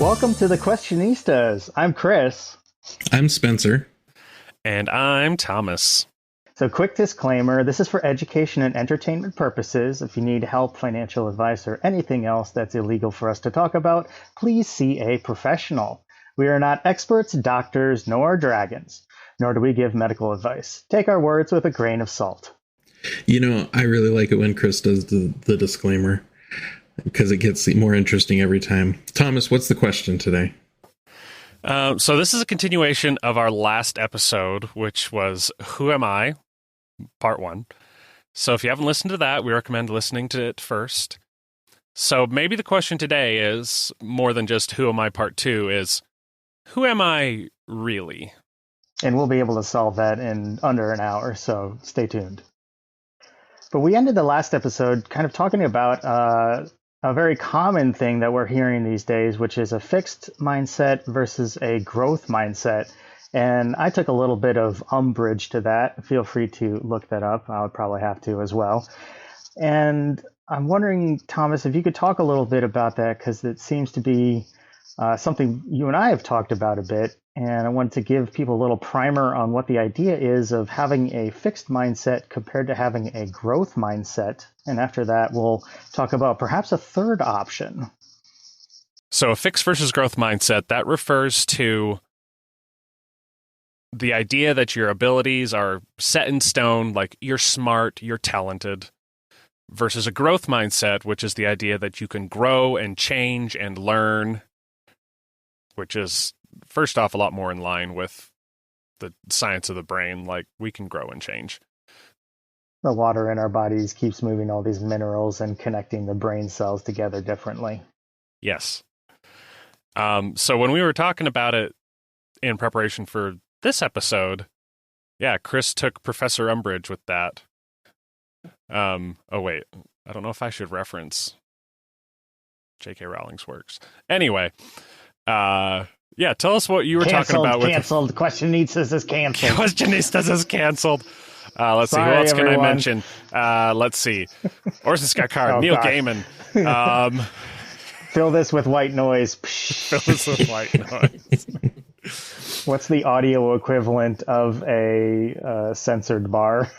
Welcome to the Questionistas. I'm Chris. I'm Spencer. And I'm Thomas. So quick disclaimer, this is for education and entertainment purposes. If you need help, financial advice, or anything else that's illegal for us to talk about, please see a professional. We are not experts, doctors, nor dragons, nor do we give medical advice. Take our words with a grain of salt. You know, I really like it when Chris does the disclaimer, because it gets more interesting every time. Thomas, what's the question today? So this is a continuation of our last episode, which was Who Am I? Part 1. So if you haven't listened to that, we recommend listening to it first. So maybe the question today is, more than just Who Am I? Part 2, is who am I really? And we'll be able to solve that in under an hour, so stay tuned. But we ended the last episode kind of talking about a very common thing that we're hearing these days, which is a fixed mindset versus a growth mindset. And I took a little bit of umbrage to that. Feel free to look that up. I would probably have to as well. And I'm wondering, Thomas, if you could talk a little bit about that, because it seems to be something you and I have talked about a bit. And I wanted to give people a little primer on what the idea is of having a fixed mindset compared to having a growth mindset. And after that, we'll talk about perhaps a third option. So a fixed versus growth mindset, that refers to the idea that your abilities are set in stone, like you're smart, you're talented, versus a growth mindset, which is the idea that you can grow and change and learn, which is, first off, a lot more in line with the science of the brain. Like, we can grow and change. The water in our bodies keeps moving all these minerals and connecting the brain cells together differently. Yes. So when we were talking about it in preparation for this episode, yeah, Chris took Professor Umbridge with that. Oh, wait. I don't know if I should reference J.K. Rowling's works. Anyway, yeah, tell us what you were talking about. Canceled. Questionistas is canceled. Questionistas is canceled. Let's see. Who else can I mention? Let's see. Orson Scott Card, Neil Gaiman. Fill this with white noise. Fill this with white noise. What's the audio equivalent of a censored bar?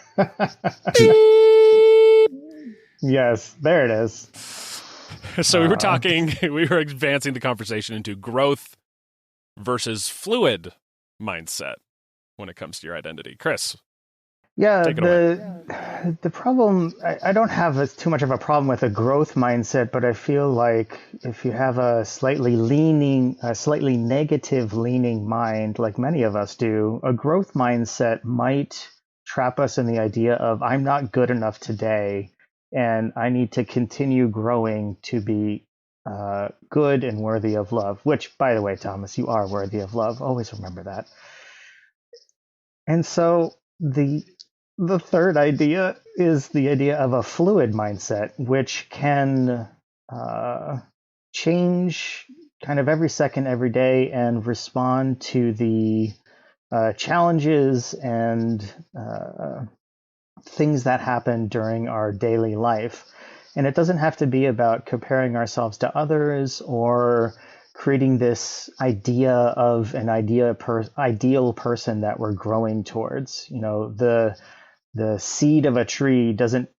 Yes, there it is. So we were advancing the conversation into growth versus fluid mindset when it comes to your identity. Chris. Yeah, the problem, I don't have too much of a problem with a growth mindset, but I feel like if you have a slightly negative leaning mind, like many of us do, a growth mindset might trap us in the idea of, I'm not good enough today, and I need to continue growing to be good and worthy of love, which, by the way, Thomas, you are worthy of love. Always remember that. And so the third idea is the idea of a fluid mindset, which can change kind of every second, every day, and respond to the challenges and things that happen during our daily life. And it doesn't have to be about comparing ourselves to others or creating this idea of an ideal person that we're growing towards. You know, the seed of a tree doesn't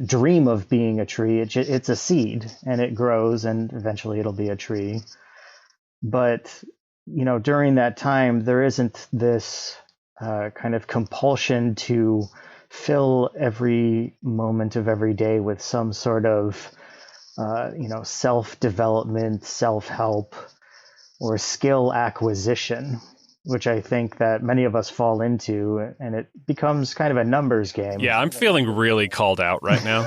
dream of being a tree. It's a seed, and it grows, and eventually it'll be a tree. But, you know, during that time, there isn't this kind of compulsion to fill every moment of every day with some sort of self-development, self-help, or skill acquisition, which I think that many of us fall into, and it becomes kind of a numbers game. Yeah, I'm feeling really called out right now.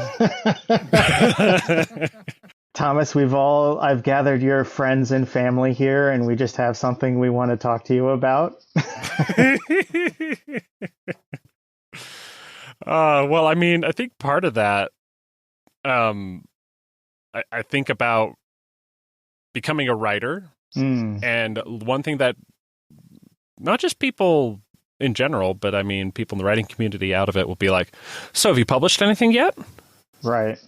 Thomas, I've gathered your friends and family here, and we just have something we want to talk to you about. Well, I mean, I think part of that, I think about becoming a writer. And one thing that not just people in general, but I mean, people in the writing community out of it will be like, so have you published anything yet? Right.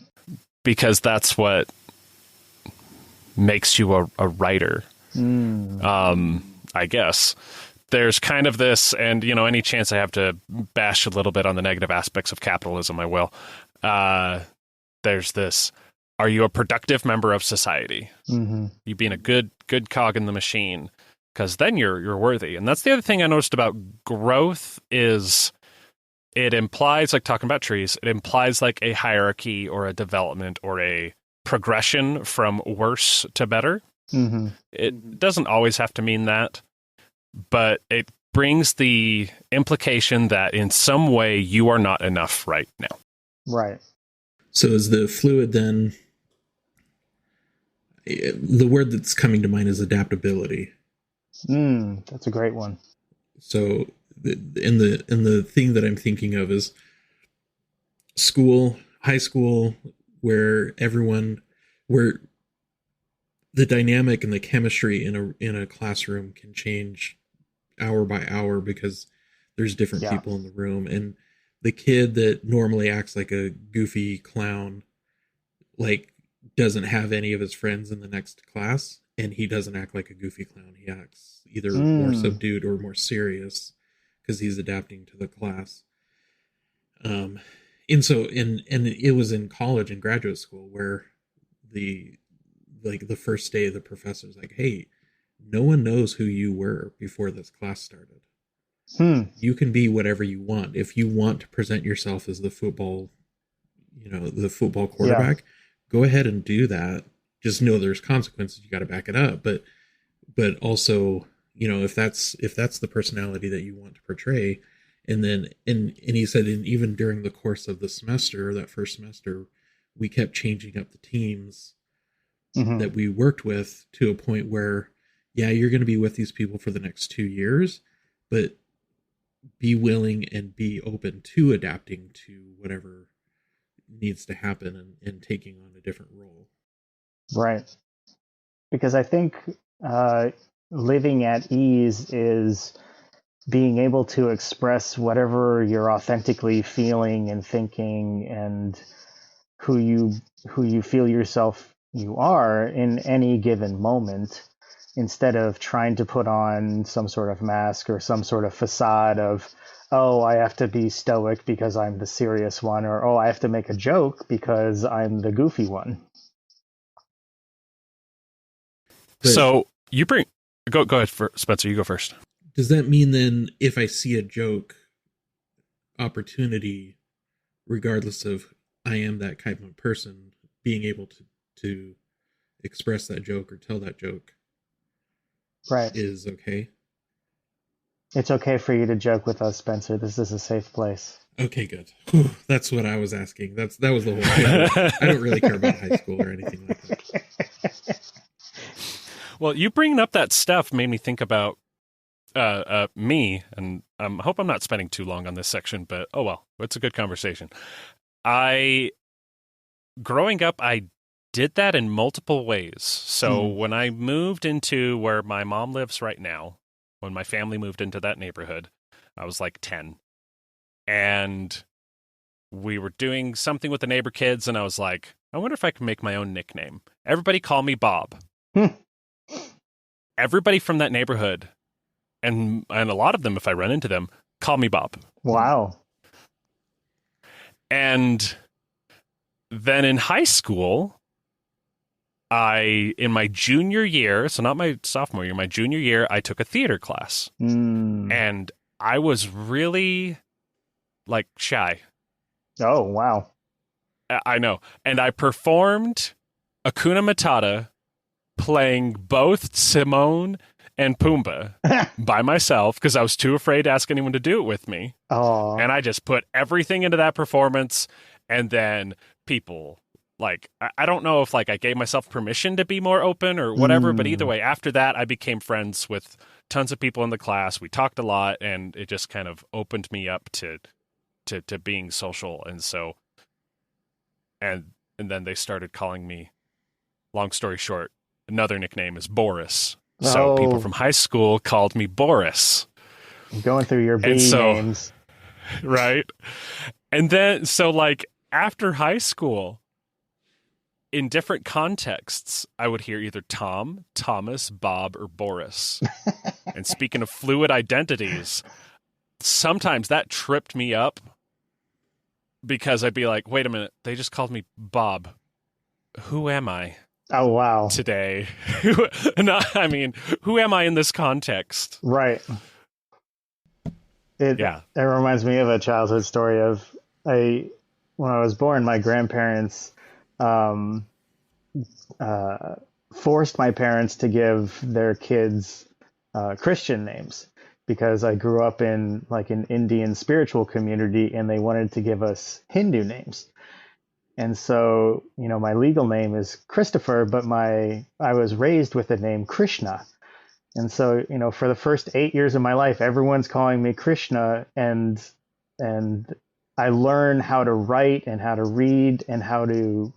Because that's what makes you a writer. I guess there's kind of this, and any chance I have to bash a little bit on the negative aspects of capitalism, I will. There's this: are you a productive member of society? You being a good cog in the machine, because then you're worthy. And that's the other thing I noticed about growth is it implies, like talking about trees, it implies like a hierarchy or a development or a progression from worse to better. It doesn't always have to mean that, but it brings the implication that in some way you are not enough right now. Right. So is the fluid then, the word that's coming to mind is adaptability. That's a great one. So the thing that I'm thinking of is high school, where the dynamic and the chemistry in a classroom can change hour by hour because there's different people in the room, and the kid that normally acts like a goofy clown, like, doesn't have any of his friends in the next class, and he doesn't act like a goofy clown. He acts either more subdued or more serious because he's adapting to the class. And it was in college and graduate school where the first day the professor's like, hey, no one knows who you were before this class started. You can be whatever you want. If you want to present yourself as the football quarterback, go ahead and do that. Just know there's consequences. You got to back it up. But also, if that's the personality that you want to portray, and he said, and even during the course of the semester, that first semester, we kept changing up the teams that we worked with to a point where, you're going to be with these people for the next 2 years, but be willing and be open to adapting to whatever needs to happen and taking on a different role. Right. Because I think living at ease is being able to express whatever you're authentically feeling and thinking and who you feel yourself you are in any given moment, instead of trying to put on some sort of mask or some sort of facade of, oh, I have to be stoic because I'm the serious one, or, oh, I have to make a joke because I'm the goofy one. But so you go ahead, Spencer, you go first. Does that mean then if I see a joke opportunity, regardless of I am that kind of person, being able to express that joke or tell that joke, right, is okay? It's okay for you to joke with us, Spencer. This is a safe place. Okay, good. Whew, that's what I was asking. That was the whole thing. I don't really care about high school or anything like that. Well, you bringing up that stuff made me think about me, and I hope I'm not spending too long on this section, but oh well, it's a good conversation. Growing up, I did that in multiple ways. So when I moved into where my mom lives right now, when my family moved into that neighborhood, I was like 10. And we were doing something with the neighbor kids, and I was like, I wonder if I can make my own nickname. Everybody call me Bob. Everybody from that neighborhood, and a lot of them, if I run into them, call me Bob. Wow. And then in high school, in my junior year, so not my sophomore year, my junior year, I took a theater class. And I was really, like, shy. Oh, wow. I know. And I performed Hakuna Matata playing both Simone and Pumbaa by myself because I was too afraid to ask anyone to do it with me. Oh. And I just put everything into that performance, and then people, like, I don't know if, like, I gave myself permission to be more open or whatever, but either way, after that, I became friends with tons of people in the class. We talked a lot, and it just kind of opened me up to being social. And so, and then they started calling me, long story short, another nickname is Boris. So people from high school called me Boris. I'm going through your B names. Right. And then, so, like, after high school, in different contexts, I would hear either Tom, Thomas, Bob, or Boris. And speaking of fluid identities, sometimes that tripped me up because I'd be like, wait a minute, they just called me Bob. Who am I? Oh, wow. Today. No, I mean, who am I in this context? Right. It reminds me of a childhood story of when I was born, my grandparents forced my parents to give their kids Christian names because I grew up in like an Indian spiritual community and they wanted to give us Hindu names. And so, my legal name is Christopher, but I was raised with the name Krishna. And so, for the first 8 years of my life, everyone's calling me Krishna, and I learned how to write and how to read and how to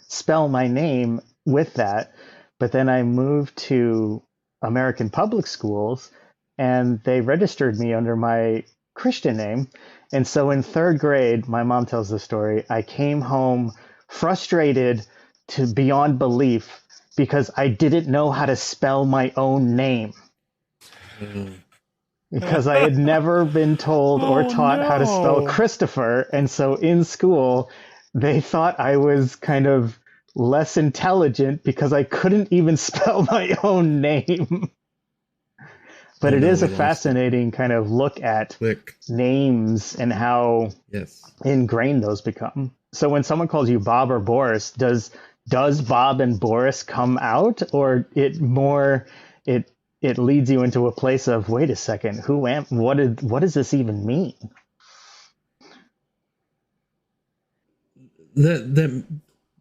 spell my name with that. But then I moved to American public schools, and they registered me under my Christian name. And so in third grade, my mom tells the story, I came home frustrated to beyond belief because I didn't know how to spell my own name. Because I had never been told or taught how to spell Christopher. And so in school, they thought I was kind of less intelligent because I couldn't even spell my own name. But it is a fascinating kind of look at names and how ingrained those become. So when someone calls you Bob or Boris, does Bob and Boris come out, or it leads you into a place of, wait a second, what does this even mean? That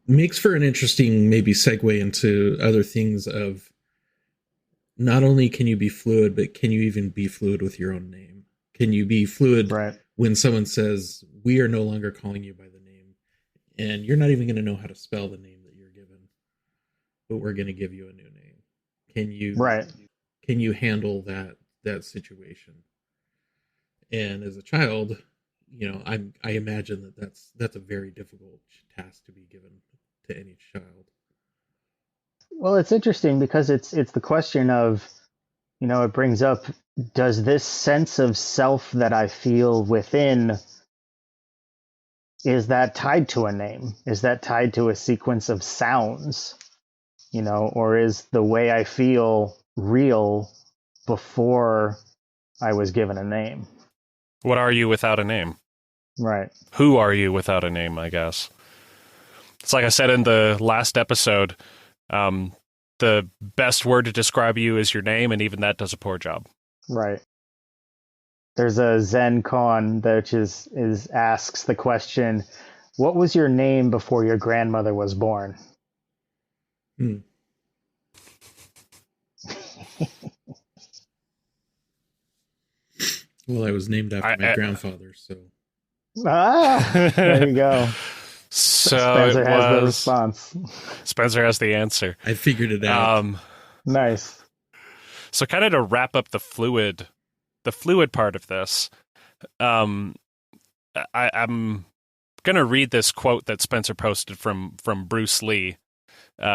makes for an interesting maybe segue into other things of, not only can you be fluid, but can you even be fluid with your own name? Can you be fluid when someone says, we are no longer calling you by the name, and you're not even going to know how to spell the name that you're given, but we're going to give you a new name. Can you handle that situation? And as a child, I imagine that's a very difficult task to be given to any child. Well, it's interesting because it's the question of, it brings up, does this sense of self that I feel within, is that tied to a name? Is that tied to a sequence of sounds? Or is the way I feel real before I was given a name? What are you without a name? Right. Who are you without a name, I guess? It's like I said in the last episode, the best word to describe you is your name, and even that does a poor job. Right. There's a Zen koan that asks the question, what was your name before your grandmother was born? Well, I was named after my grandfather, so. There you go. So Spencer has the response. Spencer has the answer. I figured it out. Nice. So kind of to wrap up the fluid part of this, I'm going to read this quote that Spencer posted from Bruce Lee,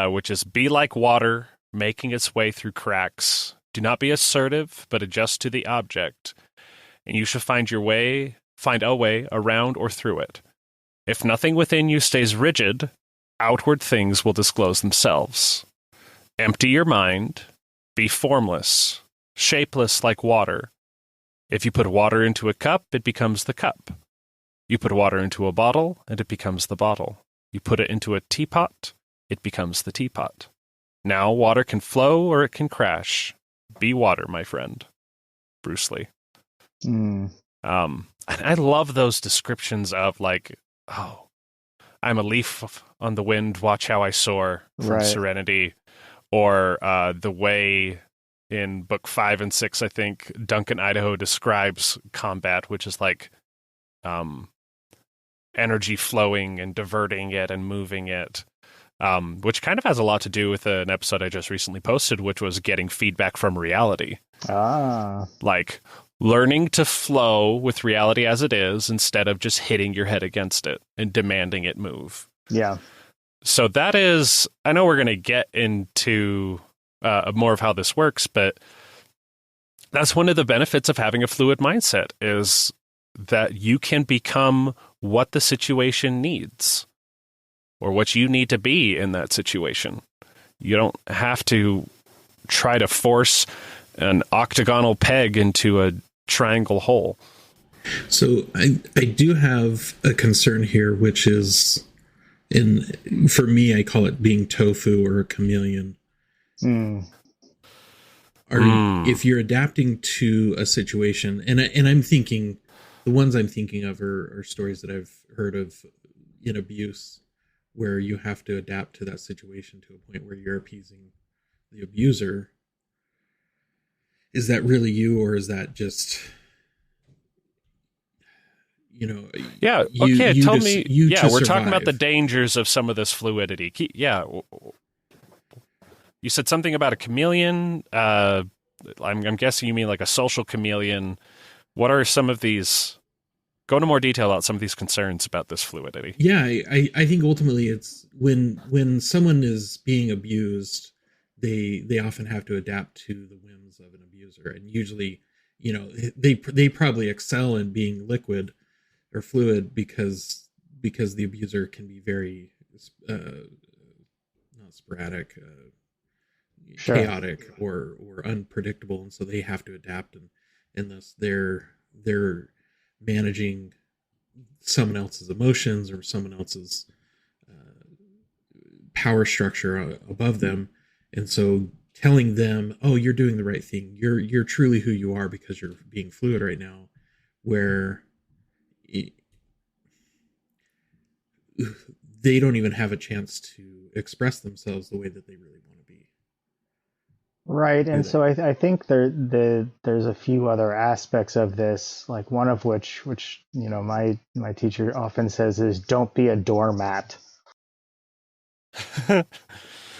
which is, be like water, making its way through cracks. Do not be assertive, but adjust to the object, and you shall find a way around or through it. If nothing within you stays rigid, outward things will disclose themselves. Empty your mind, be formless, shapeless like water. If you put water into a cup, it becomes the cup. You put water into a bottle, and it becomes the bottle. You put it into a teapot, it becomes the teapot. Now water can flow or it can crash. Be water, my friend. Bruce Lee. I love those descriptions of like, oh, I'm a leaf on the wind, watch how I soar from Serenity. Or the way in book 5 and 6, I think, Duncan Idaho describes combat, which is like energy flowing and diverting it and moving it, which kind of has a lot to do with an episode I just recently posted, which was getting feedback from reality. Like learning to flow with reality as it is instead of just hitting your head against it and demanding it move. Yeah. So that is, I know we're going to get into more of how this works, but that's one of the benefits of having a fluid mindset is that you can become what the situation needs or what you need to be in that situation. You don't have to try to force an octagonal peg into a triangle hole. So I do have a concern here, which is, for me, I call it being tofu or a chameleon. If you're adapting to a situation, and I'm thinking, the ones I'm thinking of are stories that I've heard of in abuse, where you have to adapt to that situation to a point where you're appeasing the abuser. Is that really you, or is that just, Yeah. Okay. Tell me. Yeah, we're survive. talking about the dangers of some of this fluidity. Yeah. You said something about a chameleon. I'm guessing you mean like a social chameleon. What are some of these? Go into more detail about some of these concerns about this fluidity. Yeah, I think ultimately it's when someone is being abused, they often have to adapt to the whims of an abuser, and usually, they probably excel in being liquid or fluid because the abuser can be very not sporadic, chaotic or unpredictable, and so they have to adapt, and thus they're managing someone else's emotions or someone else's power structure above them, and so telling them, "Oh, you're doing the right thing. You're truly who you are because you're being fluid right now," where they don't even have a chance to express themselves the way that they really want to be. Right, and so I think there's a few other aspects of this, like one of which my teacher often says is don't be a doormat. What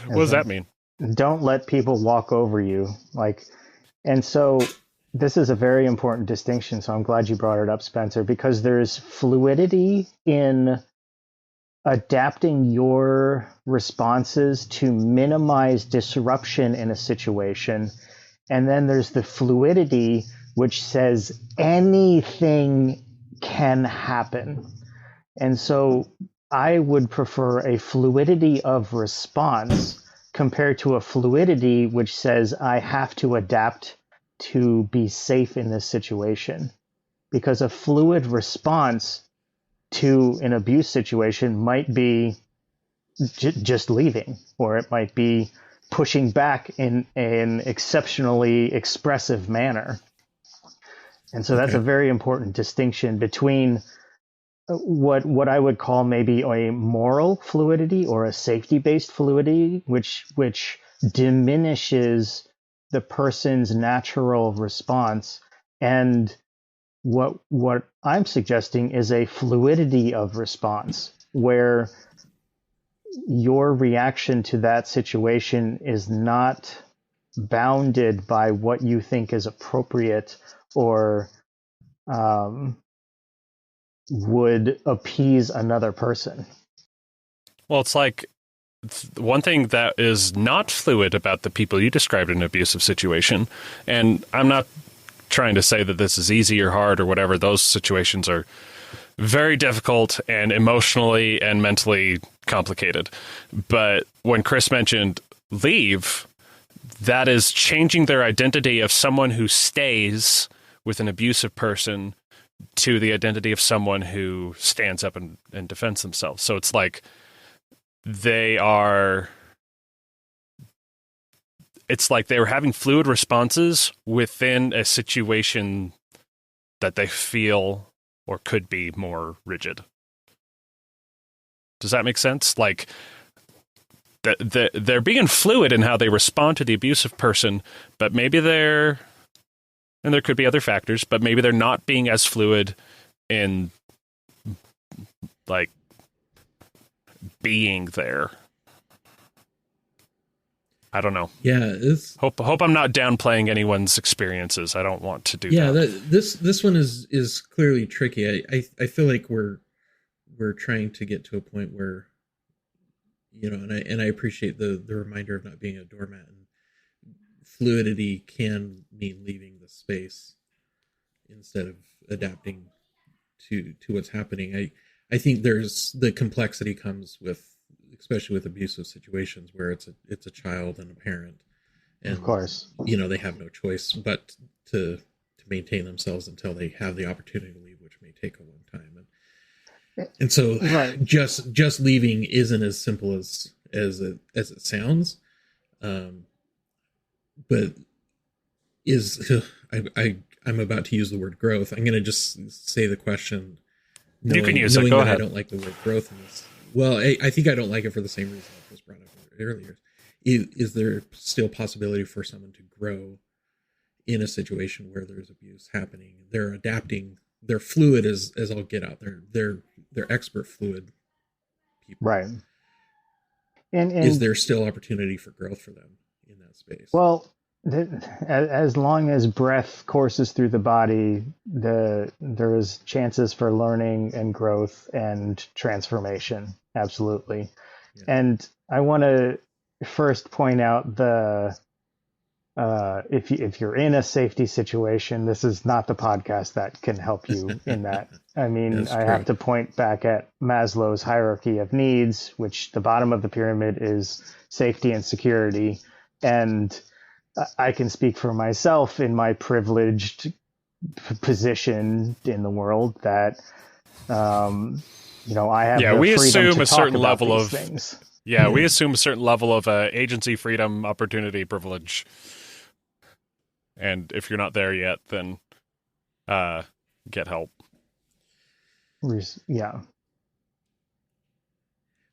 does that mean? Don't let people walk over you, and so this is a very important distinction. So I'm glad you brought it up, Spencer, because there's fluidity in adapting your responses to minimize disruption in a situation. And then there's the fluidity, which says anything can happen. And so I would prefer a fluidity of response compared to a fluidity which says I have to adapt to be safe in this situation. Because a fluid response to an abuse situation might be just leaving, or it might be pushing back in an exceptionally expressive manner. And so that's a very important distinction between what I would call maybe a moral fluidity or a safety-based fluidity, which diminishes the person's natural response, and what I'm suggesting is a fluidity of response where your reaction to that situation is not bounded by what you think is appropriate or would appease another person. Well, it's like one thing that is not fluid about the people you described in an abusive situation, and I'm not trying to say that this is easy or hard or whatever. Those situations are very difficult and emotionally and mentally complicated. But when Chris mentioned leave, that is changing their identity of someone who stays with an abusive person to the identity of someone who stands up and defends themselves. So it's like it's like they were having fluid responses within a situation that they feel or could be more rigid. Does that make sense? Like they're being fluid in how they respond to the abusive person, but maybe and there could be other factors, but maybe they're not being as fluid in like being there. I don't know. Yeah, hope I'm not downplaying anyone's experiences. I don't want to do that. Yeah, this one is clearly tricky. I feel like we're trying to get to a point where and I appreciate the reminder of not being a doormat, and fluidity can mean leaving the space instead of adapting to what's happening. I think there's the complexity comes with, especially with abusive situations where it's a child and a parent, and of course, they have no choice but to maintain themselves until they have the opportunity to leave, which may take a long time. And so right. just leaving isn't as simple as it sounds. But I'm about to use the word growth. I'm going to just say the question. You can use it. Go ahead. I don't like the word growth in this. Well, I think I don't like it for the same reason that was brought up earlier. Is there still possibility for someone to grow in a situation where there's abuse happening? They're adapting. They're fluid as all get out. They're expert fluid people. Right. And is there still opportunity for growth for them in that space? Well, as long as breath courses through the body, there is chances for learning and growth and transformation. Absolutely. Yeah. And I want to first point out if you're in a safety situation, this is not the podcast that can help you in that. I mean, I have to point back at Maslow's hierarchy of needs, which the bottom of the pyramid is safety and security. And I can speak for myself in my privileged position in the world that, I have the we freedom assume to a talk certain about level these of things. Yeah, we assume a certain level of agency, freedom, opportunity, privilege. And if you're not there yet, then get help. Yeah.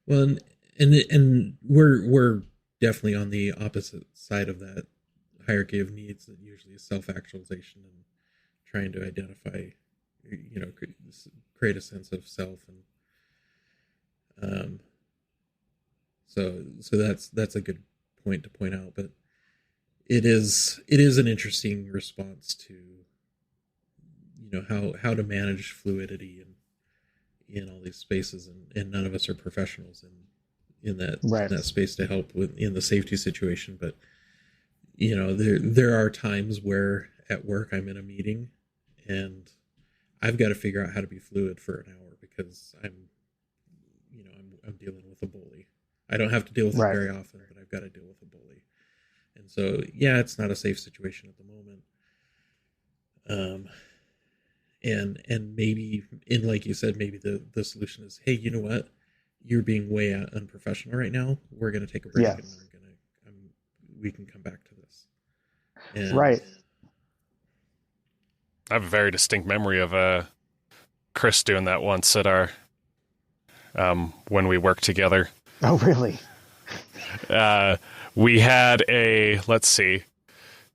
Well, and we're definitely on the opposite side of that hierarchy of needs that usually is self-actualization and trying to identify, create a sense of self, and so that's a good point to point out. But it is an interesting response to how to manage fluidity in all these spaces, and none of us are professionals in that space to help in the safety situation. But there are times where at work I'm in a meeting and I've got to figure out how to be fluid for an hour because I'm dealing with a bully. I don't have to deal with it very often, but I've got to deal with a bully. And so, it's not a safe situation at the moment. And maybe, like you said, maybe the solution is, hey, you know what? You're being way unprofessional right now. We're going to take a break and we can come back to this. And right. I have a very distinct memory of Chris doing that once at our when we worked together. Oh, really? We had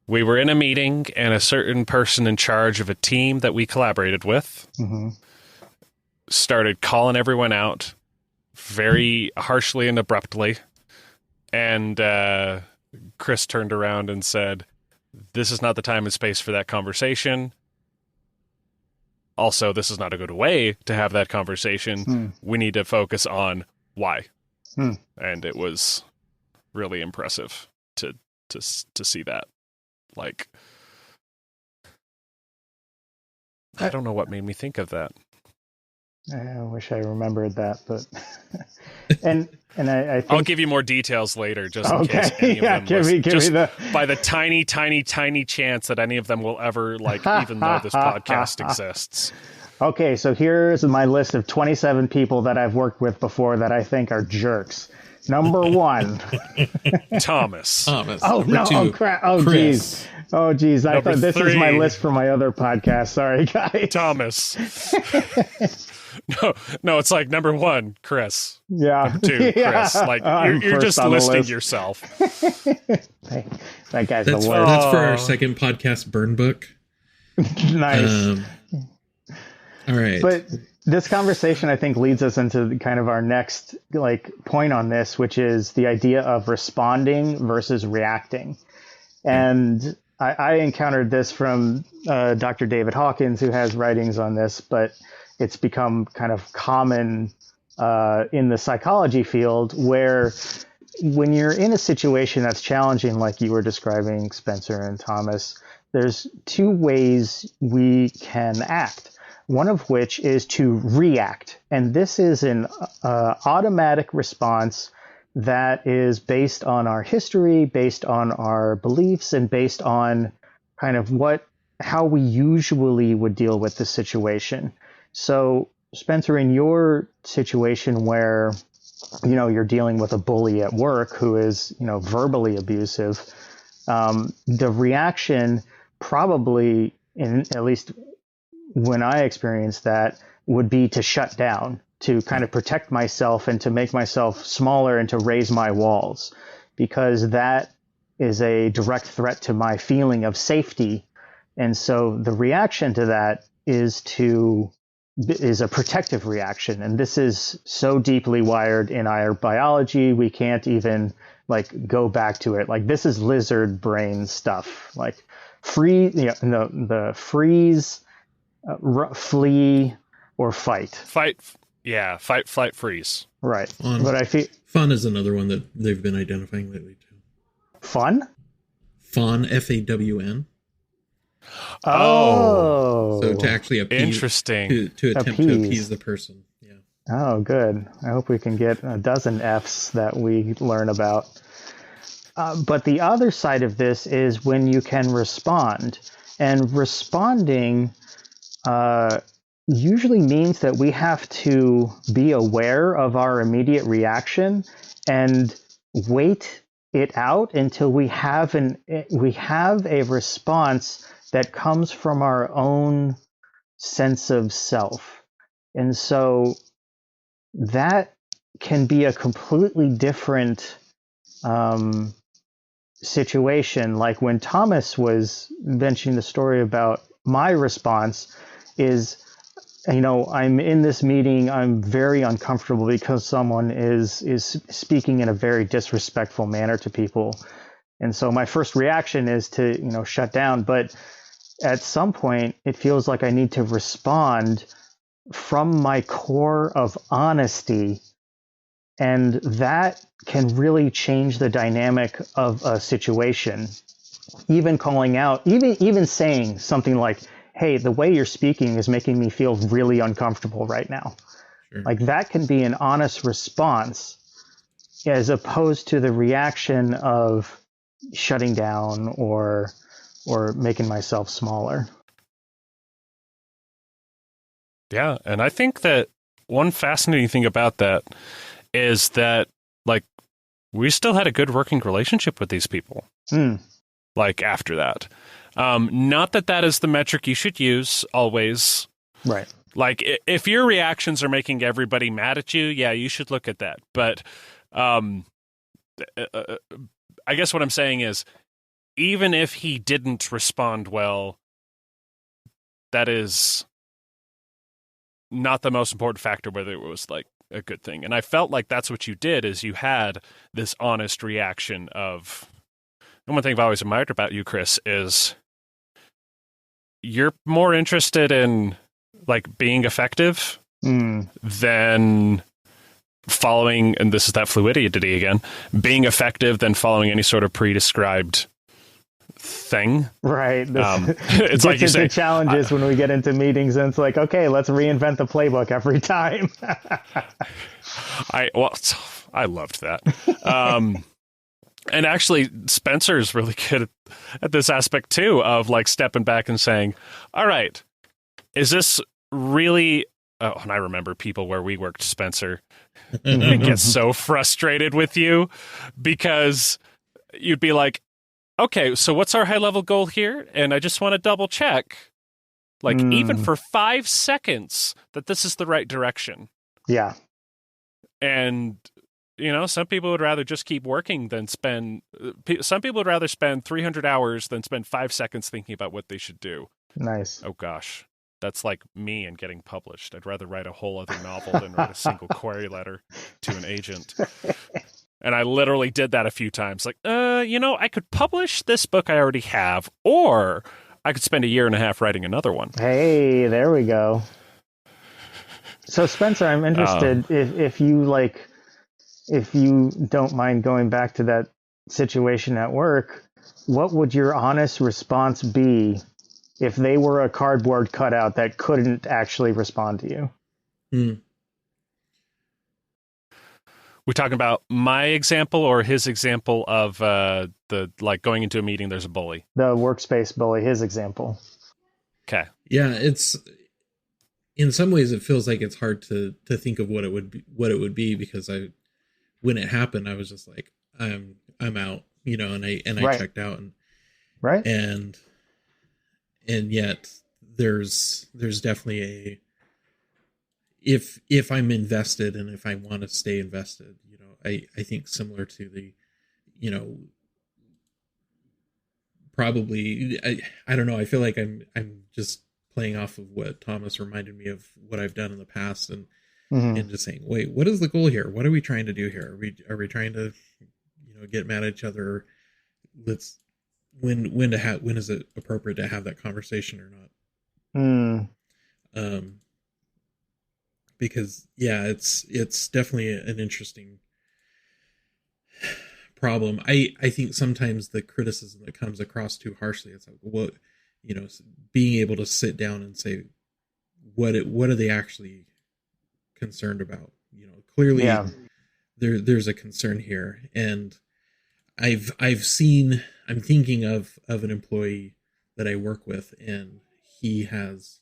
we were in a meeting and a certain person in charge of a team that we collaborated with started calling everyone out very harshly and abruptly. And Chris turned around and said, "This is not the time and space for that conversation. Also, this is not a good way to have that conversation. We need to focus on why." And it was really impressive to see that. Like, I don't know what made me think of that. I wish I remembered that, but and I think... I'll give you more details later, just in case any of them by the tiny, tiny, tiny chance that any of them will ever even though this podcast exists. Okay, so here's my list of 27 people that I've worked with before that I think are jerks. Number 1, Thomas. Oh, Number no! 2, oh, crap! Oh, geez! Oh, geez! I thought this was my list for my other podcast. Sorry, guys. Thomas. No, it's like number 1, Chris. Yeah. Number 2, Chris. You're just listing yourself. That guy's the worst. That's for our second podcast burn book. Nice. All right. But this conversation, I think, leads us into kind of our next point on this, which is the idea of responding versus reacting. And I encountered this from Dr. David Hawkins, who has writings on this, but it's become kind of common in the psychology field, where when you're in a situation that's challenging, like you were describing, Spencer and Thomas, there's two ways we can act. One of which is to react. And this is an automatic response that is based on our history, based on our beliefs, and based on kind of how we usually would deal with the situation. So, Spencer, in your situation where, you're dealing with a bully at work who is, verbally abusive, the reaction probably, at least when I experienced that, would be to shut down, to kind of protect myself and to make myself smaller and to raise my walls, because that is a direct threat to my feeling of safety. And so the reaction to that is a protective reaction. And this is so deeply wired in our biology, we can't even go back to it. This is lizard brain stuff, the freeze, flee, or fight. Fight, flight, freeze. Right. But I feel fun is another one that they've been identifying lately too. Fun, FAWN. Oh, so to actually appease, interesting, to attempt to appease the person. Yeah. Oh, good. I hope we can get a dozen F's that we learn about. But the other side of this is when you can respond, and responding usually means that we have to be aware of our immediate reaction and wait it out until we have a response that comes from our own sense of self. And so that can be a completely different situation. Like when Thomas was mentioning the story about my response is, I'm in this meeting, I'm very uncomfortable because someone is speaking in a very disrespectful manner to people. And so my first reaction is to, shut down. But at some point, it feels like I need to respond from my core of honesty. And that can really change the dynamic of a situation. Even calling out, even saying something like, hey, the way you're speaking is making me feel really uncomfortable right now. Sure. That can be an honest response as opposed to the reaction of shutting down or making myself smaller. Yeah, and I think that one fascinating thing about that is that, we still had a good working relationship with these people. After that. Not that is the metric you should use always. Right. If your reactions are making everybody mad at you, yeah, you should look at that. But I guess what I'm saying is, even if he didn't respond well, that is not the most important factor, whether it was a good thing. And I felt like that's what you did, is you had this honest reaction of, and one thing I've always admired about you, Chris, is you're more interested in being effective than following, and this is that fluidity again, being effective than following any sort of pre-described thing. Right. It's like you say, challenges when we get into meetings, and it's like, okay, let's reinvent the playbook every time. I loved that. And actually, Spencer's really good at this aspect too, of stepping back and saying, all right, is this really, and I remember people where we worked, Spencer, I get so frustrated with you because you'd be like, okay, so what's our high level goal here? And I just want to double check, even for 5 seconds, that this is the right direction. Yeah. And some people would rather just keep working than some people would rather spend 300 hours than spend 5 seconds thinking about what they should do. Nice. Oh, gosh. That's like me and getting published. I'd rather write a whole other novel than write a single query letter to an agent. And I literally did that a few times. I could publish this book I already have, or I could spend 1.5 years writing another one. Hey, there we go. So Spencer, I'm interested if you don't mind going back to that situation at work, what would your honest response be if they were a cardboard cutout that couldn't actually respond to you? We talking about my example or his example of the like going into a meeting, there's a bully? The workspace bully, his example. Okay. Yeah, it's in some ways it feels like it's hard to think of what it would be because when it happened I was just like I'm out, and I Right. checked out and right. And yet there's definitely a if I'm invested and if I want to stay invested, I think similar to the, probably, I don't know. I feel like I'm just playing off of what Thomas reminded me of what I've done in the past and just saying, wait, what is the goal here? What are we trying to do here? Are we trying to, get mad at each other? Let's, when is it appropriate to have that conversation or not? Because it's definitely an interesting problem. I think sometimes the criticism that comes across too harshly, it's like, what, being able to sit down and say, what are they actually concerned about? Clearly there's a concern here. And I'm thinking of an employee that I work with, and he has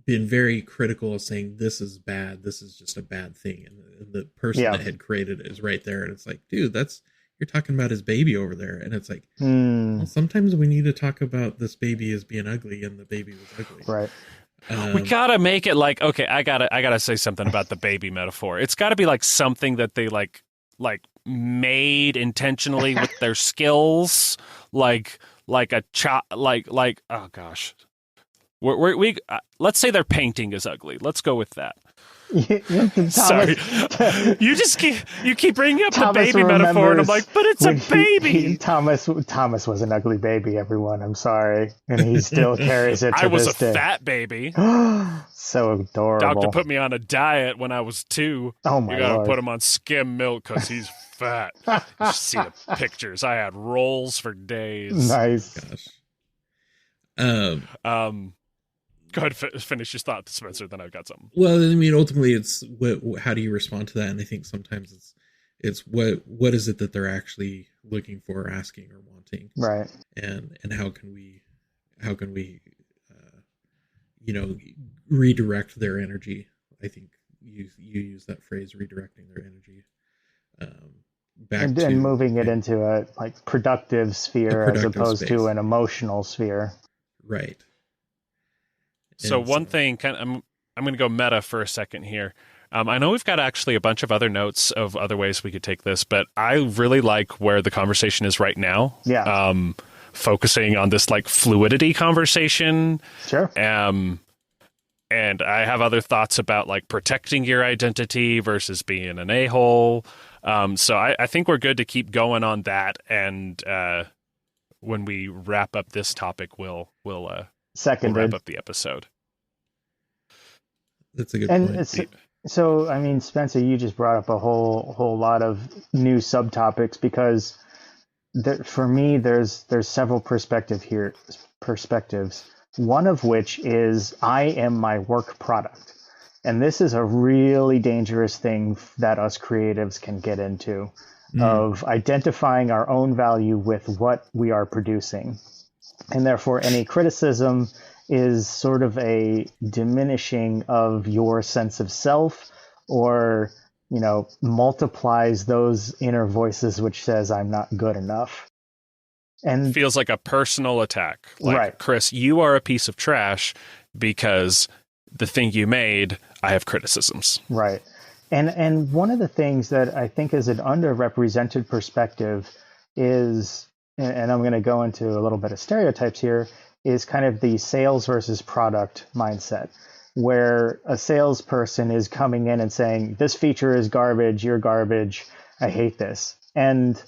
been very critical of saying this is bad, this is just a bad thing, and the person that had created it is right there, and it's like, dude, you're talking about his baby over there, and it's like, well, sometimes we need to talk about this baby as being ugly, and the baby was ugly, right? We gotta make it like, okay, I gotta say something about the baby metaphor. It's got to be like something that they like made intentionally with their skills, like a like oh gosh. We let's say their painting is ugly. Let's go with that. Sorry, you keep bringing up the baby metaphor, and I'm like, but it's a baby. Thomas was an ugly baby. Everyone, I'm sorry, and he still carries it. I was a fat baby. So adorable. Doctor put me on a diet when I was 2. Oh my You gotta Lord. put him on skim milk because he's fat. You should see the pictures. I had rolls for days. Nice. Gosh. Go ahead, finish your thought, Spencer. Then I've got something. Well, I mean, ultimately, it's how do you respond to that? And I think sometimes it's what is it that they're actually looking for, asking, or wanting, right? And how can we redirect their energy? I think you use that phrase, redirecting their energy, back and moving it into a like productive sphere as opposed space. To an emotional sphere, right? So one thing, I'm going to go meta for a second here. I know we've got actually a bunch of other notes of other ways we could take this, but I really like where the conversation is right now. Yeah. Focusing on this like fluidity conversation. Sure. And I have other thoughts about like protecting your identity versus being an a-hole. So I think we're good to keep going on that. And when we wrap up this topic, we'll wrap up the episode. That's a good point. So, I mean, Spencer, you just brought up a whole lot of new subtopics because for me, there's several perspectives. One of which is I am my work product. And this is a really dangerous thing that us creatives can get into, of identifying our own value with what we are producing. And therefore, any criticism is sort of a diminishing of your sense of self, or, multiplies those inner voices which says, I'm not good enough. And feels like a personal attack. Like, right. Chris, you are a piece of trash because the thing you made, I have criticisms. Right. And one of the things that I think is an underrepresented perspective is, and I'm going to go into a little bit of stereotypes here, is kind of the sales versus product mindset, where a salesperson is coming in and saying, this feature is garbage, you're garbage, I hate this. And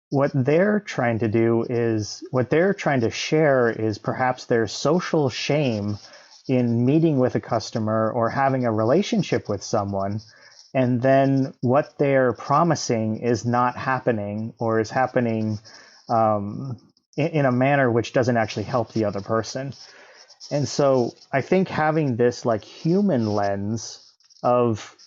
what they're trying to share is perhaps their social shame in meeting with a customer or having a relationship with someone, and then what they're promising is not happening, or is happening in a manner which doesn't actually help the other person. And so I think having this like human lens of,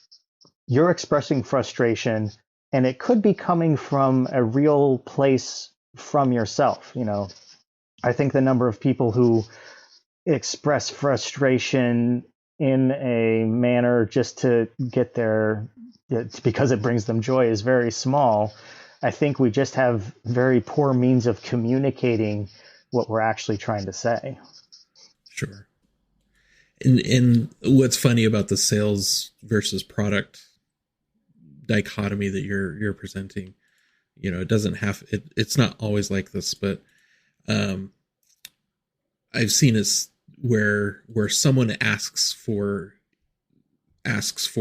you're expressing frustration, and it could be coming from a real place from yourself. I think the number of people who express frustration in a manner just to get because it brings them joy is very small. I think we just have very poor means of communicating what we're actually trying to say. Sure. And what's funny about the sales versus product dichotomy that you're presenting, it doesn't have it's not always like this, but I've seen this where someone asks for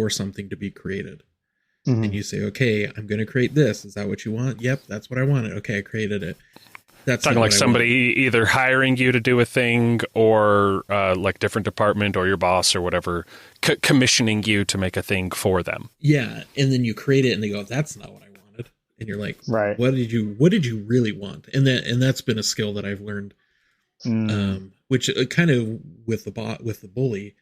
something to be created. Mm-hmm. And you say, okay, I'm going to create this. Is that what you want? Yep, that's what I wanted. Okay, I created it. That's talking like somebody either hiring you to do a thing, or like different department, or your boss or whatever, commissioning you to make a thing for them. Yeah, and then you create it, and they go, "That's not what I wanted," and you're like, "Right? What did you really want?" And that's been a skill that I've learned. Which kind of with the bully,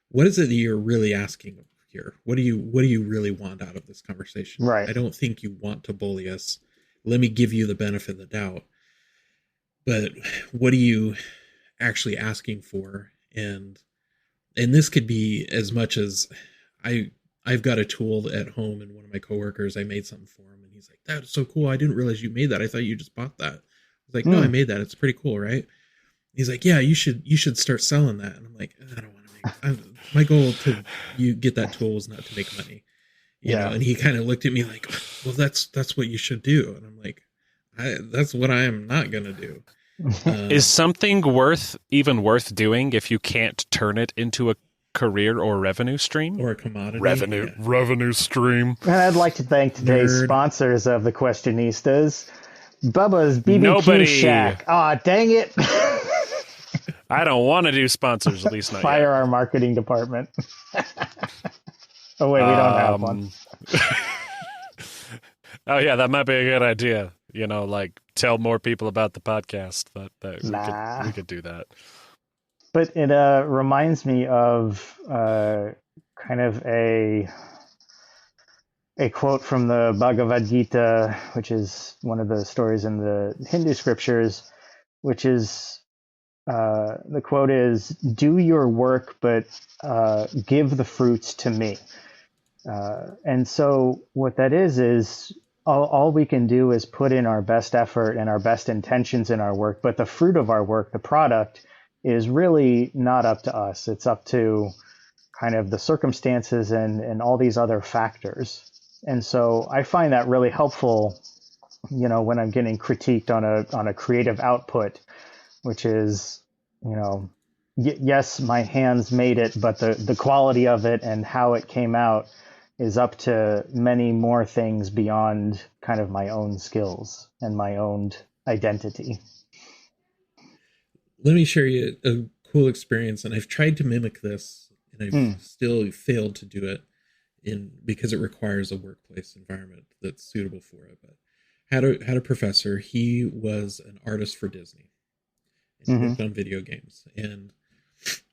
what is it that you're really asking here? What do you really want out of this conversation? Right. I don't think you want to bully us. Let me give you the benefit of the doubt. But what are you actually asking for? And this could be as much as I've got a tool at home, and one of my coworkers, I made something for him, and he's like, "That is so cool. I didn't realize you made that. I thought you just bought that." I was like, "No, I made that. It's pretty cool, right?" He's like, "Yeah, you should start selling that." And I'm like, "I don't want to make. My goal to you get that tool is not to make money, you know." And he kind of looked at me like, "Well, that's what you should do." And I'm like, "That's what I am not gonna do." Is something worth doing if you can't turn it into a career or revenue stream, or a commodity? Revenue stream. And I'd like to thank today's sponsors of the Questionistas, Bubba's BBQ Shack. Aw, dang it. I don't want to do sponsors, at least not Fire yet. Our marketing department. Oh, wait, we don't have one. Oh, yeah, that might be a good idea. Like tell more people about the podcast. We could do that. But it reminds me of kind of a quote from the Bhagavad Gita, which is one of the stories in the Hindu scriptures, which is the quote is, "Do your work, but give the fruits to me." And so what that is all we can do is put in our best effort and our best intentions in our work, but the fruit of our work, the product, is really not up to us. It's up to kind of the circumstances and all these other factors. And so I find that really helpful, when I'm getting critiqued on a creative output, which is, yes, my hands made it, but the quality of it and how it came out is up to many more things beyond kind of my own skills and my own identity. Let me share you a cool experience, and I've tried to mimic this, and I've still failed to do it because it requires a workplace environment that's suitable for it. But had a professor. He was an artist for Disney, and he worked on video games, and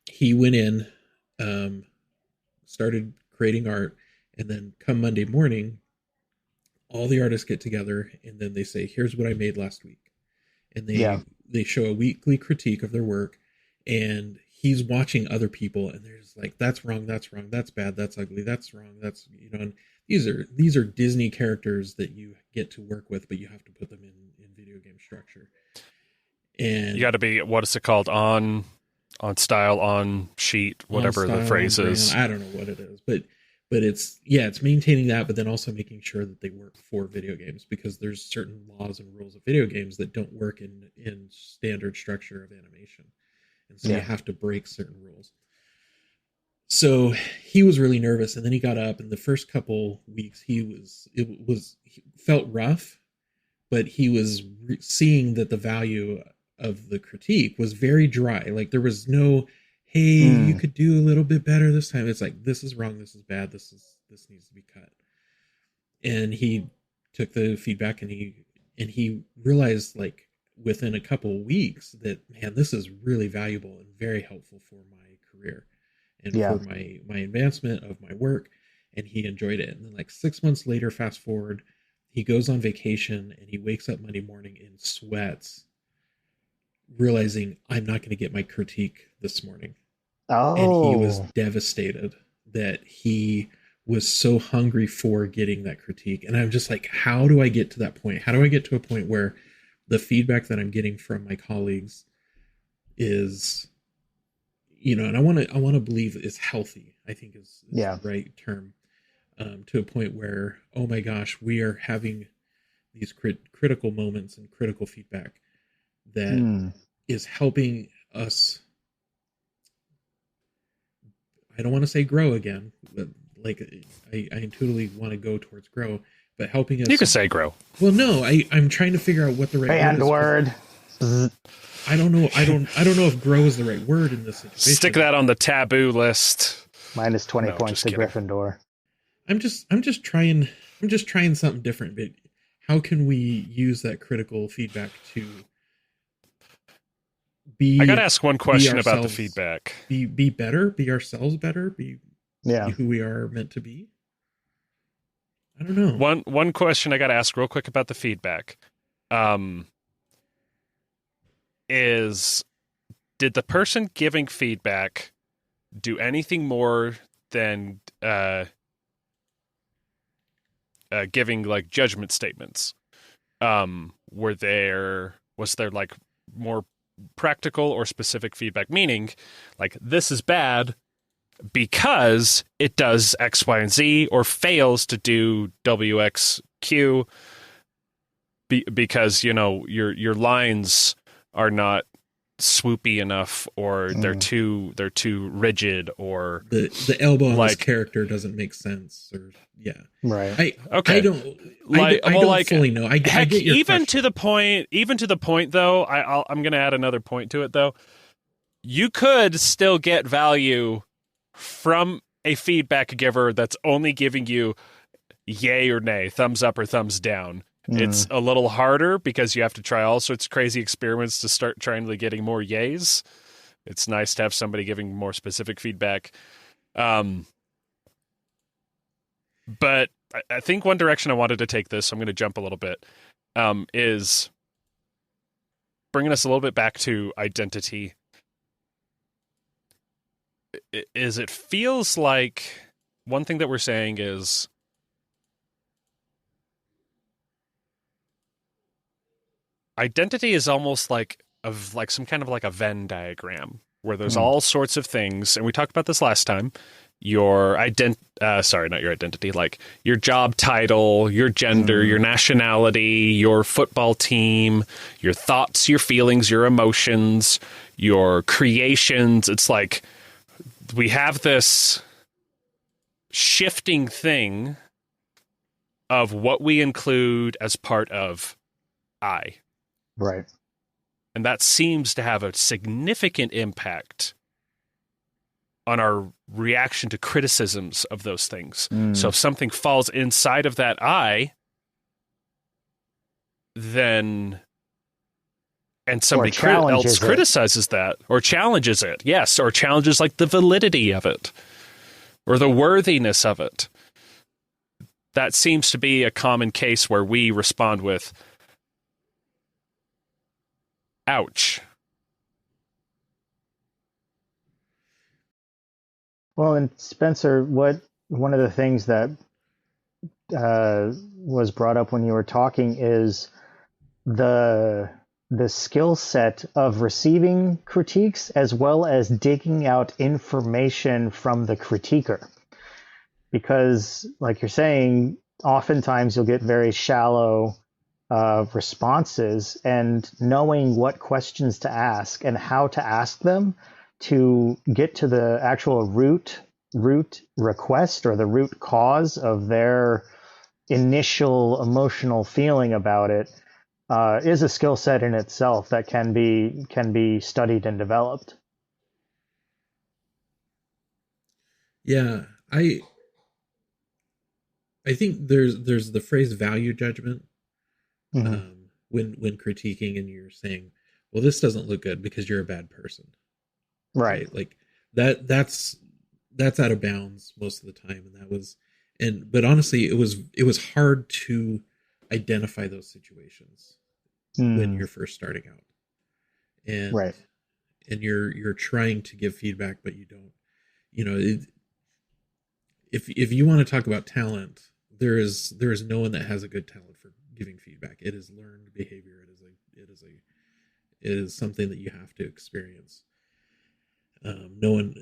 he went in, started creating art. And then come Monday morning, all the artists get together, and then they say, "Here's what I made last week." And they show a weekly critique of their work, and he's watching other people, and they're just like, "That's wrong, that's bad, that's ugly, that's wrong, that's," and these are Disney characters that you get to work with, but you have to put them in video game structure. And you got to be, what is it called? On style, on sheet, whatever the phrase is. I don't know what it is, but it's maintaining that, but then also making sure that they work for video games, because there's certain laws and rules of video games that don't work in standard structure of animation. And so you have to break certain rules. So he was really nervous, and then he got up, and the first couple weeks he felt rough, but he was seeing that the value of the critique was very dry. Like there was no, hey, you could do a little bit better this time. It's like, this is wrong, this is bad, this needs to be cut. And he took the feedback, and he realized, like, within a couple of weeks that, man, this is really valuable and very helpful for my career and for my advancement of my work. And he enjoyed it. And then, like, 6 months later, fast forward, he goes on vacation and he wakes up Monday morning in sweats, realizing, I'm not going to get my critique this morning. Oh. And he was devastated that he was so hungry for getting that critique. And I'm just like, how do I get to that point? How do I get to a point where the feedback that I'm getting from my colleagues is, and I want to believe is healthy, I think is the right term, to a point where, oh my gosh, we are having these critical moments and critical feedback that is helping us. I don't want to say grow again, but like I totally want to go towards grow, but helping us. You can say grow. Well, no, I'm trying to figure out what the right word. I don't know. I don't know if grow is the right word in this situation. Stick that on the taboo list. Minus 20 points to Gryffindor. I'm just trying something different. But how can we use that critical feedback to be? I got to ask one question about the feedback. Be better. Be ourselves better. Be who we are meant to be. I don't know. One question I got to ask real quick about the feedback. Is did the person giving feedback do anything more than giving like judgment statements? Was there like more practical or specific feedback, meaning like, this is bad because it does X, Y, and Z, or fails to do W, X, Q because your lines are not swoopy enough, or they're too rigid, or the elbow on this character doesn't make sense, or right. I don't fully know. I get your even question. to the point though. I'm going to add another point to it though. You could still get value from a feedback giver that's only giving you yay or nay, thumbs up or thumbs down. It's a little harder because you have to try all sorts of crazy experiments to start trying to getting more yays. It's nice to have somebody giving more specific feedback. But I think one direction I wanted to take this, I'm going to jump a little bit, is bringing us a little bit back to identity. It feels like one thing that we're saying is identity is almost like some kind of like a Venn diagram where there's all sorts of things, and we talked about this last time. Your not your identity, like your job title, your gender, your nationality, your football team, your thoughts, your feelings, your emotions, your creations. It's like we have this shifting thing of what we include as part of I. Right. And that seems to have a significant impact on our reaction to criticisms of those things. So if something falls inside of that I, then and somebody else criticizes that or challenges it. Yes, or challenges like the validity of it or the worthiness of it. That seems to be a common case where we respond with, ouch. Well, and Spencer, one of the things that was brought up when you were talking is the skill set of receiving critiques as well as digging out information from the critiquer. Because, like you're saying, oftentimes you'll get very shallow responses, and knowing what questions to ask and how to ask them to get to the actual root request or the root cause of their initial emotional feeling about it is a skill set in itself that can be studied and developed. Yeah, I think there's the phrase value judgment, Mm-hmm. when critiquing, and you're saying, well, this doesn't look good because you're a bad person, Right. right? Like that's out of bounds most of the time, and that was, but honestly, it was hard to identify those situations when Mm. you're first starting out, and Right. you're trying to give feedback, but you don't, if you want to talk about talent, there is no one that has a good talent for giving feedback. It is learned behavior. It is something that you have to experience. No one,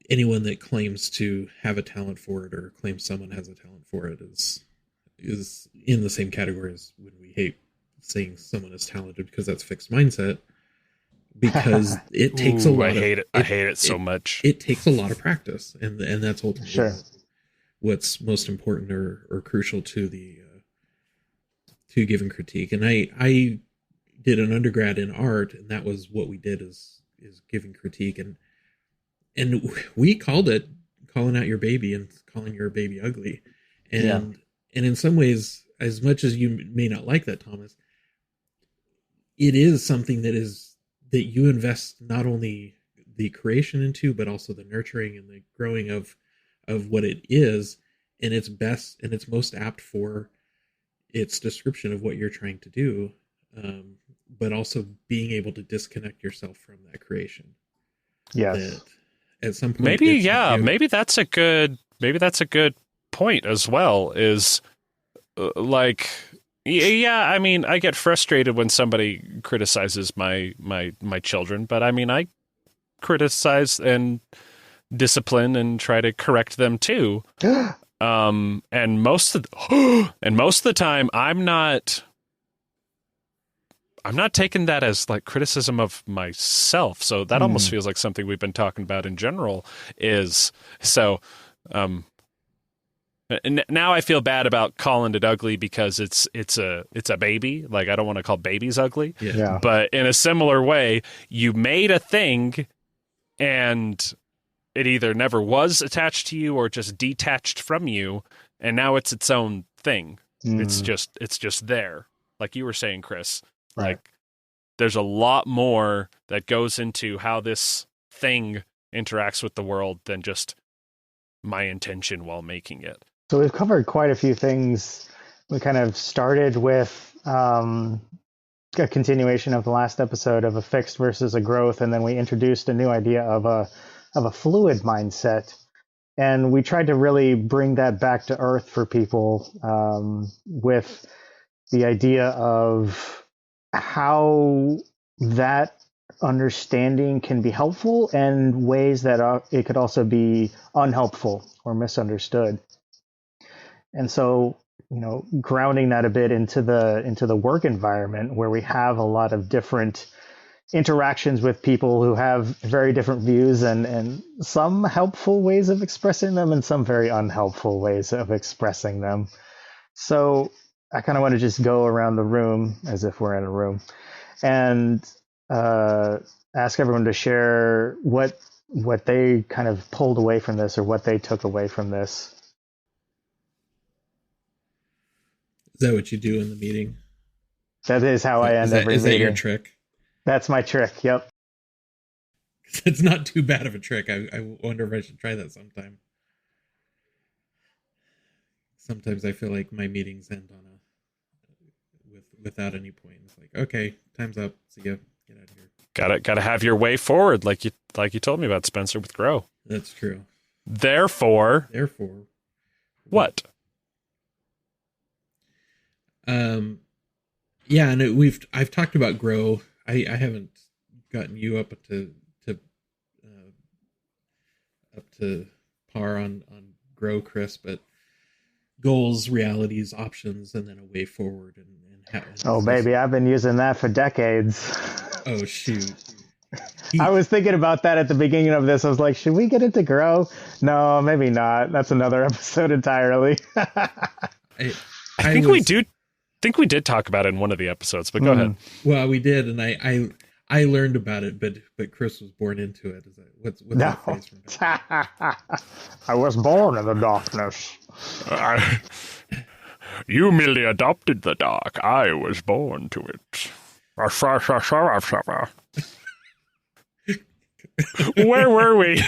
anyone that claims to have a talent for it or claims someone has a talent for it is in the same category as when we hate saying someone is talented, because that's fixed mindset. Because it takes a Ooh, lot I of hate it. I hate it so much. It takes a lot of practice, and that's ultimately Sure. what's most important or crucial to the to giving critique. And I did an undergrad in art, and that was what we did is giving critique, and we called it calling out your baby and calling your baby ugly. And Yeah. and in some ways, as much as you may not like that, Thomas, it is something that you invest not only the creation into, but also the nurturing and the growing of what it is, and it's best and it's most apt for its description of what you're trying to do, but also being able to disconnect yourself from that creation. Yes. That at some point, Maybe that's a good point as well. Is like, yeah, I mean, I get frustrated when somebody criticizes my children, but I mean, I criticize and discipline and try to correct them too. And most of the time, I'm not taking that as like criticism of myself. So that almost feels like something we've been talking about in general. Is so. Now I feel bad about calling it ugly because it's a baby. Like, I don't want to call babies ugly. Yeah. But in a similar way, you made a thing and it either never was attached to you or just detached from you, and now it's its own thing. It's just there. Like you were saying, Chris. Right. Like, there's a lot more that goes into how this thing interacts with the world than just my intention while making it. So we've covered quite a few things. We kind of started with a continuation of the last episode of a fixed versus a growth, and then we introduced a new idea of a fluid mindset. And we tried to really bring that back to earth for people, with the idea of how that understanding can be helpful and ways that it could also be unhelpful or misunderstood. And so, grounding that a bit into the work environment, where we have a lot of different interactions with people who have very different views, and some helpful ways of expressing them and some very unhelpful ways of expressing them. So I kind of want to just go around the room as if we're in a room and ask everyone to share what they kind of pulled away from this or what they took away from this. Is that what you do in the meeting? That is how I end every meeting. Is that your trick? That's my trick. Yep. It's not too bad of a trick. I wonder if I should try that sometime. Sometimes I feel like my meetings end without any point. It's like, okay, time's up. See ya. Get out of here. Gotta have your way forward, like you told me about, Spencer, with Grow. That's true. Therefore, what? Yeah, and I've talked about Grow. I haven't gotten you up to par on Grow, Chris, but goals, realities, options, and then a way forward. And baby, I've been using that for decades. Oh shoot. I was thinking about that at the beginning of this. I was like, should we get into Grow? No, maybe not. That's another episode entirely. I think we did talk about it in one of the episodes, but go ahead. Well, we did, and I learned about it, but Chris was born into it. Is that what's No. that phrase from? I was born in the darkness. You merely adopted the dark. I was born to it. Where were we?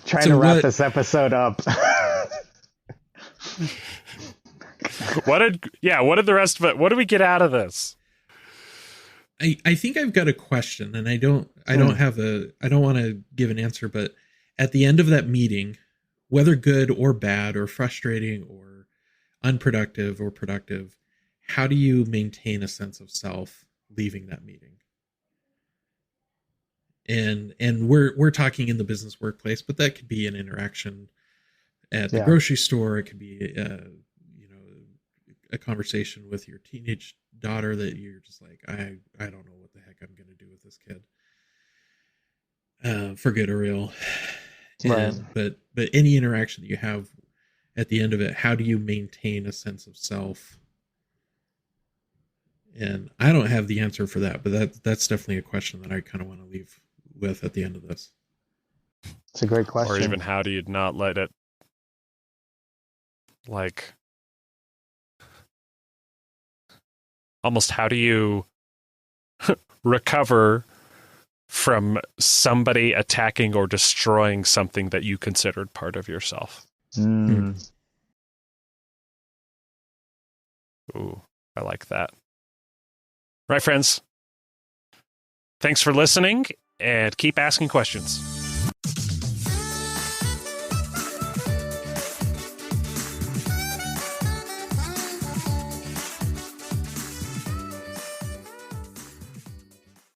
Trying to wrap this episode up. What did the rest of it? What do we get out of this? I think I've got a question, and I don't want to give an answer, but at the end of that meeting, whether good or bad or frustrating or unproductive or productive, how do you maintain a sense of self leaving that meeting? And we're talking in the business workplace, but that could be an interaction at the grocery store. It could be a conversation with your teenage daughter that you're just like, I don't know what the heck I'm going to do with this kid, for good or ill. Right. But any interaction that you have at the end of it, how do you maintain a sense of self? And I don't have the answer for that, but that's definitely a question that I kind of want to leave with at the end of this. It's a great question. Or even how do you not let it, like, almost how do you recover from somebody attacking or destroying something that you considered part of yourself? Mm. Ooh, I like that. Right, friends? Thanks for listening, and keep asking questions.